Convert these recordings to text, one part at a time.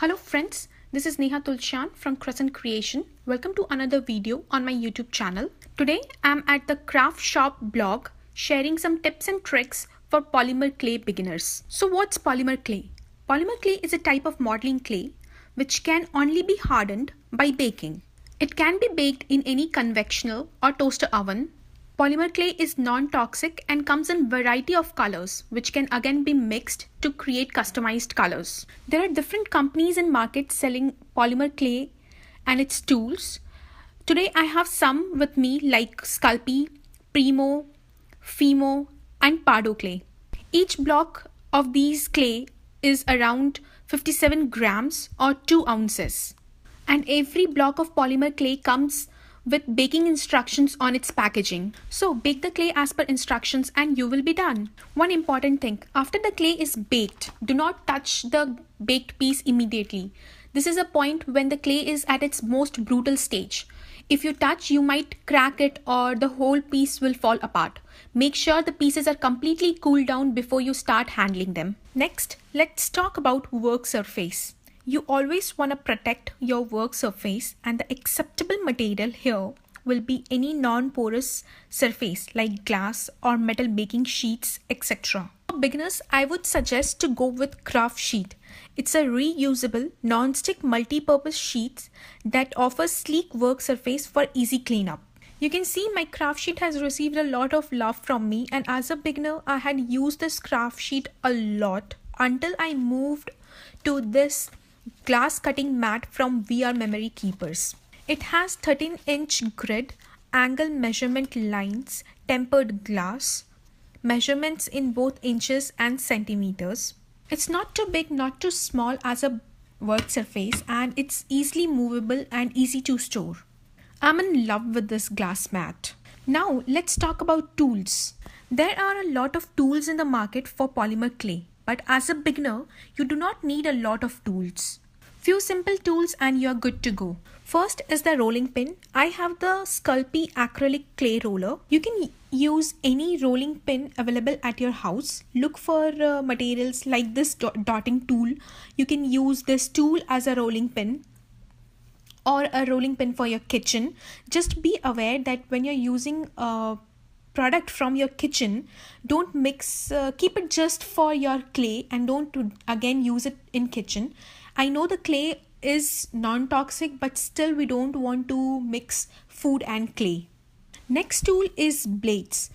Hello friends, this is Neha Tulshan from Crescent Creation. Welcome to another video on my YouTube channel. Today I'm at the Craft Shop blog sharing some tips and tricks for polymer clay beginners. So what's polymer clay? Polymer clay is a type of modeling clay which can only be hardened by baking. It can be baked in any convectional or toaster oven. Polymer clay is non-toxic and comes in variety of colors which can again be mixed to create customized colors. There are different companies in market selling polymer clay and its tools. Today I have some with me like Sculpey, Primo, Fimo and Pardo clay. Each block of these clay is around 57 grams or 2 ounces. And every block of polymer clay comes with baking instructions on its packaging. So bake the clay as per instructions and you will be done. One important thing, after the clay is baked, do not touch the baked piece immediately. This is a point when the clay is at its most brutal stage. If you touch, you might crack it or the whole piece will fall apart. Make sure the pieces are completely cooled down before you start handling them. Next, let's talk about work surface. You always want to protect your work surface, and the acceptable material here will be any non-porous surface like glass or metal baking sheets, etc. For beginners, I would suggest to go with craft sheet. It's a reusable, non-stick multi-purpose sheet that offers sleek work surface for easy cleanup. You can see my craft sheet has received a lot of love from me, and as a beginner, I had used this craft sheet a lot until I moved to this glass cutting mat from VR Memory Keepers. It has 13-inch grid, angle measurement lines, tempered glass, measurements in both inches and centimeters. It's not too big, not too small as a work surface, and it's easily movable and easy to store. I'm in love with this glass mat. Now let's talk about tools. There are a lot of tools in the market for polymer clay. But as a beginner, you do not need a lot of tools. Few simple tools and you're good to go. First is the rolling pin. I have the Sculpey acrylic clay roller. You can use any rolling pin available at your house. Look for materials like this dotting tool. You can use this tool as a rolling pin or a rolling pin for your kitchen. Just be aware that when you're using product from your kitchen, don't mix, keep it just for your clay and don't again use it in kitchen. I know the clay is non-toxic, but still we don't want to mix food and clay. Next tool is blades.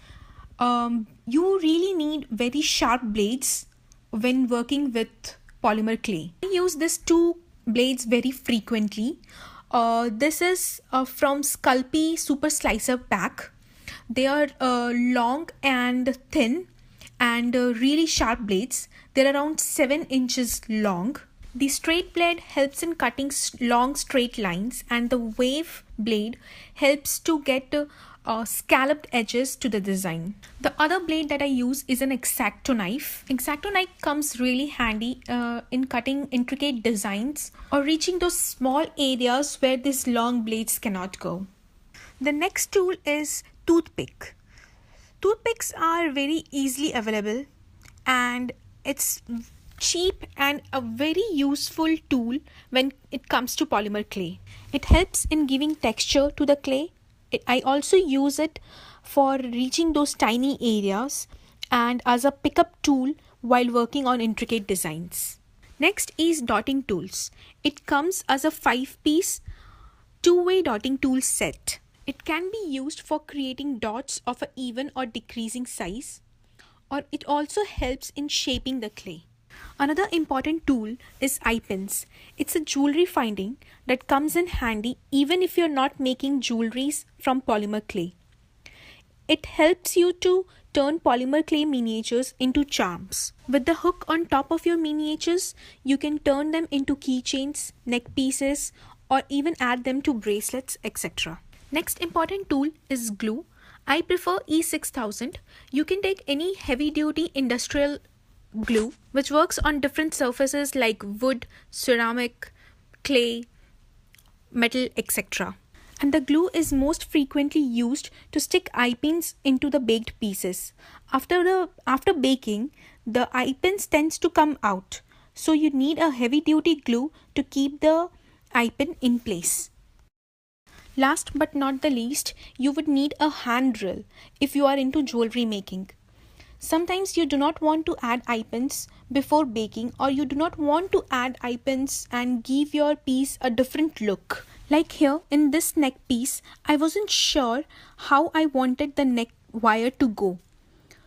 You really need very sharp blades when working with polymer clay. I use these two blades very frequently. This is from Sculpey Super Slicer Pack. They are long and thin and really sharp blades. They're around 7 inches long. The straight blade helps in cutting long straight lines, and the wave blade helps to get scalloped edges to the design. The other blade that I use is an Exacto Knife. Exacto Knife comes really handy in cutting intricate designs or reaching those small areas where these long blades cannot go. The next tool is Toothpick. Toothpicks are very easily available and it's cheap and a very useful tool when it comes to polymer clay. It helps in giving texture to the clay. I also use it for reaching those tiny areas and as a pickup tool while working on intricate designs. Next is dotting tools. It comes as a 5-piece two-way dotting tool set. It can be used for creating dots of an even or decreasing size, or it also helps in shaping the clay. Another important tool is eye pins. It's a jewelry finding that comes in handy even if you're not making jewelries from polymer clay. It helps you to turn polymer clay miniatures into charms. With the hook on top of your miniatures, you can turn them into keychains, neck pieces, or even add them to bracelets, etc. Next important tool is glue. I prefer E6000. You can take any heavy duty industrial glue which works on different surfaces like wood, ceramic, clay, metal, etc. And the glue is most frequently used to stick eye pins into the baked pieces. After baking, the eye pins tends to come out. so you need a heavy duty glue to keep the eye pin in place. Last but not the least, you would need a hand drill if you are into jewelry making. Sometimes you do not want to add eye pins before baking, or you do not want to add eye pins and give your piece a different look. Like here in this neck piece, I wasn't sure how I wanted the neck wire to go.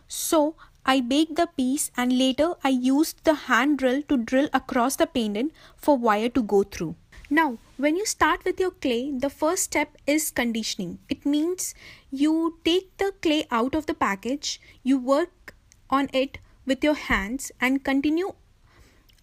So I baked the piece and later I used the hand drill to drill across the pendant for wire to go through. Now, when you start with your clay, the first step is conditioning. It means you take the clay out of the package, you work on it with your hands and continue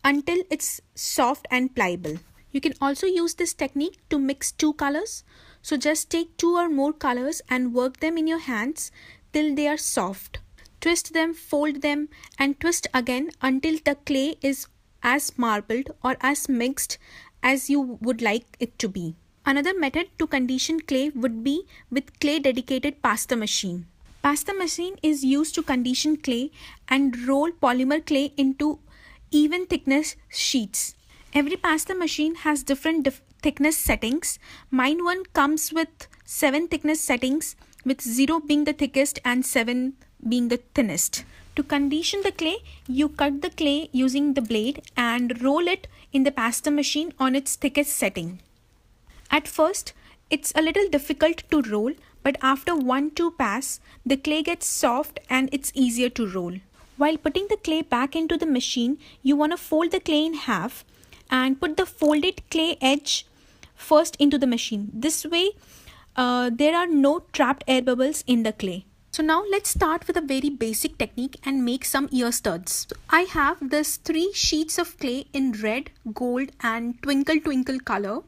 until it's soft and pliable. You can also use this technique to mix two colors. So just take two or more colors and work them in your hands till they are soft. Twist them, fold them and twist again until the clay is as marbled or as mixed as you would like it to be. Another method to condition clay would be with clay dedicated pasta machine. Pasta machine is used to condition clay and roll polymer clay into even thickness sheets. Every pasta machine has different thickness settings. Mine one comes with 7 thickness settings, with 0 being the thickest and 7 being the thinnest. To condition the clay, you cut the clay using the blade and roll it in the pasta machine on its thickest setting. At first, it's a little difficult to roll, but after 1-2 pass, the clay gets soft and it's easier to roll. While putting the clay back into the machine, you want to fold the clay in half and put the folded clay edge first into the machine. This way, there are no trapped air bubbles in the clay. So now let's start with a very basic technique and make some ear studs. So I have this 3 sheets of clay in red, gold and twinkle twinkle color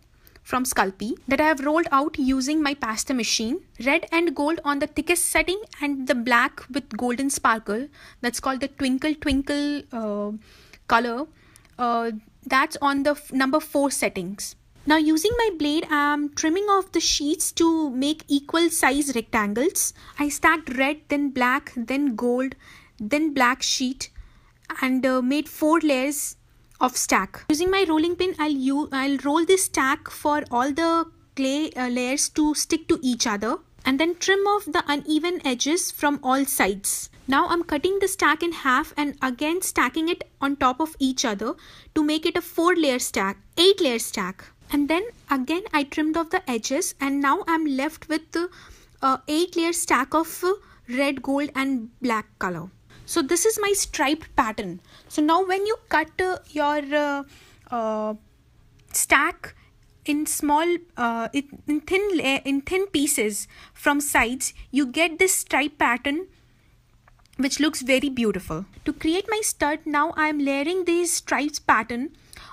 from Sculpey that I have rolled out using my pasta machine. Red and gold on the thickest setting and the black with golden sparkle, that's called the twinkle twinkle color, that's on the number 4 settings. Now using my blade, I am trimming off the sheets to make equal size rectangles. I stacked red, then black, then gold, then black sheet and made 4 layers of stack. Using my rolling pin, I'll roll this stack for all the clay layers to stick to each other and then trim off the uneven edges from all sides. Now I'm cutting the stack in half and again stacking it on top of each other to make it a 4-layer stack, 8-layer stack. And then again I trimmed off the edges and now I'm left with the 8-layer stack of red, gold and black color. So this is my striped pattern. So now when you cut your stack in small, in thin pieces from sides, you get this stripe pattern which looks very beautiful. To create my stud, now I am layering these stripes pattern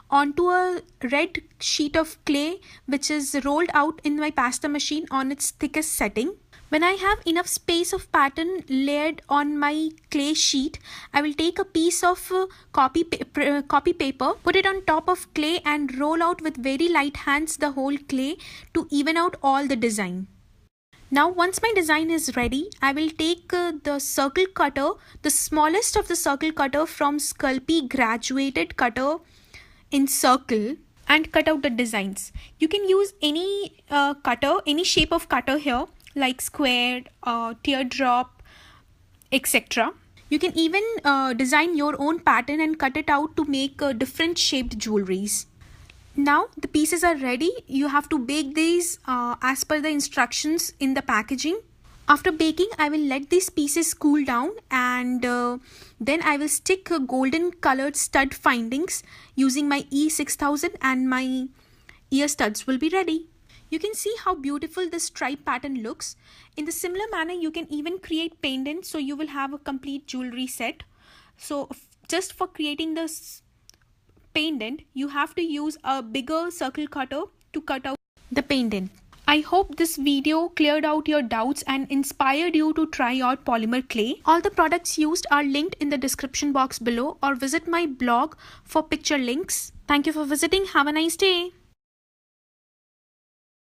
onto a red sheet of clay which is rolled out in my pasta machine on its thickest setting. When I have enough space of pattern layered on my clay sheet, I will take a piece of copy paper, put it on top of clay and roll out with very light hands the whole clay to even out all the design. Now once my design is ready, I will take the circle cutter, the smallest of the circle cutter from Sculpey graduated cutter in circle and cut out the designs. You can use any cutter, any shape of cutter here like squared, teardrop, etc. You can even design your own pattern and cut it out to make different shaped jewelries. Now the pieces are ready. You have to bake these as per the instructions in the packaging. After baking, I will let these pieces cool down and then I will stick golden colored stud findings using my E6000 and my ear studs will be ready. You can see how beautiful this stripe pattern looks. In the similar manner, you can even create pendants, so you will have a complete jewelry set. So just for creating this pendant, you have to use a bigger circle cutter to cut out the pendant. I hope this video cleared out your doubts and inspired you to try out polymer clay. All the products used are linked in the description box below or visit my blog for picture links. Thank you for visiting. Have a nice day.